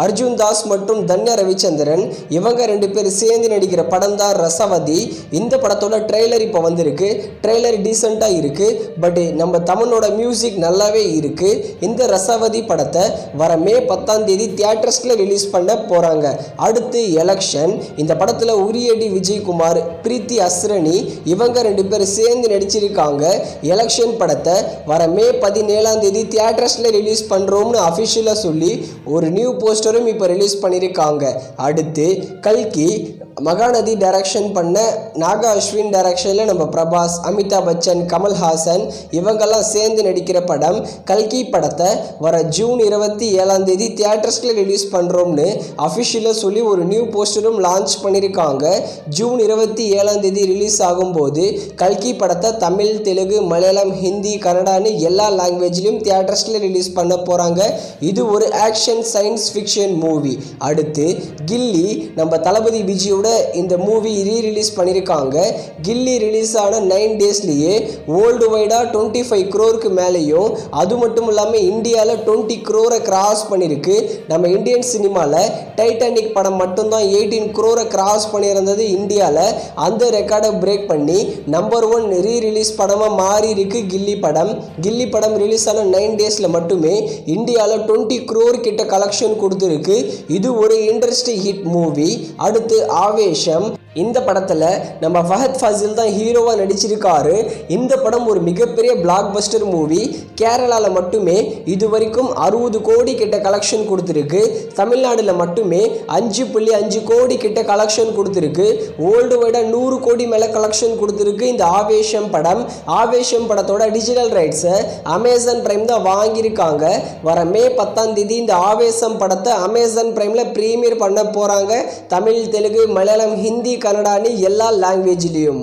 அர்ஜுன் தாஸ் மற்றும் தன்யா ரவிச்சந்திரன் இவங்க ரெண்டு பேர் சேர்ந்து நடிக்கிற படம் தான் ரசவதி. இந்த படத்தோட ட்ரெய்லர் இப்போ வந்திருக்கு. ட்ரெய்லர் டீசெண்டாக இருக்குது. பட் நம்ம தமிழோட மியூசிக் நல்லாவே இருக்குது. இந்த ரசவதி படத்தை வர மே 10ஆம் தேதி தியேட்டர்ஸில் ரிலீஸ் பண்ண போகிறாங்க. அடுத்து எலெக்ஷன். இந்த படத்தில் உரியடி விஜயகுமார், பிரீத்தி அஸ்ரணி இவங்க ரெண்டு பேர் சேர்ந்து நடிச்சிருக்காங்க. எலெக்ஷன் படத்தை வர மே 17ஆம் தேதி தியேட்டர்ஸில் ரிலீஸ் பண்ணுறோம்னு அஃபிஷியலாக சொல்லி ஒரு நியூ போஸ்டரும் இப்போ ரிலீஸ் பண்ணியிருக்காங்க. அடுத்து கல்கி மகாநதி டைரக்ஷன் பண்ண நாகா அஸ்வின் டைரக்ஷனில் நம்ம பிரபாஸ், அமிதாப் பச்சன், கமல்ஹாசன் இவங்கெல்லாம் சேர்ந்து நடிக்கிற படம் கல்கி படத்தை வர ஜூன் 27ஆம் தேதி தியேட்டர்ஸில் ரிலீஸ் பண்ணுறோம்னு அஃபிஷியலாக சொல்லி ஒரு நியூ போஸ்டரும் லான்ச் பண்ணியிருக்காங்க. ஜூன் 27ஆம் தேதி ரிலீஸ் ஆகும்போது கல்கி படத்தை தமிழ், தெலுங்கு, மலையாளம், ஹிந்தி, கன்னடான்னு எல்லா லாங்குவேஜ்லையும் தியேட்டர்ஸில் ரிலீஸ் பண்ண போகிறாங்க. இது ஒரு ஆக்ஷன் சயின்ஸ் ஃபிக்ஷன் மூவி. அடுத்து கில்லி. நம்ம தளபதி விஜயோட இந்த மூவி ரீரிலீஸ் பண்ணியிருக்காங்க. கில்லி ரிலீஸ் ஆன 9 டேஸ்லேயே வேர்ல்டு வைடாக 25 crore மேலேயும், அது மட்டும் இல்லாமல் இந்தியாவில் 20 crore கிராஸ் பண்ணியிருக்கு. நம்ம இந்தியன் சினிமாவில் டைட்டானிக் படம் மட்டும்தான் 18 crore கிராஸ் பண்ணியிருந்தது இந்தியாவில். அந்த ரெக்கார்டை பிரேக் பண்ணி நம்பர் 1 ரீரிலீஸ் படமாக மாறி இருக்கு கில்லி படம். கில்லி படம் ரிலீஸ் ஆன 9 டேஸில் மட்டுமே இந்தியாவில் 20 crore கிட்ட கலெக்ஷன் கொடுத்துருக்கு. இது ஒரு இண்டஸ்ட்ரி ஹிட் மூவி. அடுத்து ஆவேஷம். இந்த படத்தில் நம்ம ஃபஹத் ஃபாசில் தான் ஹீரோவாக நடிச்சிருக்காரு. இந்த படம் ஒரு மிகப்பெரிய பிளாக் பஸ்டர் மூவி. கேரளாவில் மட்டுமே இது வரைக்கும் 60 கோடி கிட்ட கலெக்ஷன் கொடுத்துருக்கு. தமிழ்நாட்டில் மட்டுமே 5.5 கோடி கிட்ட கலெக்ஷன் கொடுத்துருக்கு. வேர்ல்டு வைடாக 100 கோடி மேலே கலெக்ஷன் கொடுத்துருக்கு இந்த ஆவேஷம் படம். ஆவேஷம் படத்தோட டிஜிட்டல் ரைட்ஸை அமேசான் பிரைம் தான் வாங்கியிருக்காங்க. வர மே 10ஆம் தேதி இந்த ஆவேசம் படத்தை அமேசான் பிரைமில் ப்ரீமியர் பண்ண போகிறாங்க. தமிழ், தெலுங்கு, மலையாளம், ஹிந்தி, கன்னடான்னு எல்லா லாங்குவேஜ்லேயும்.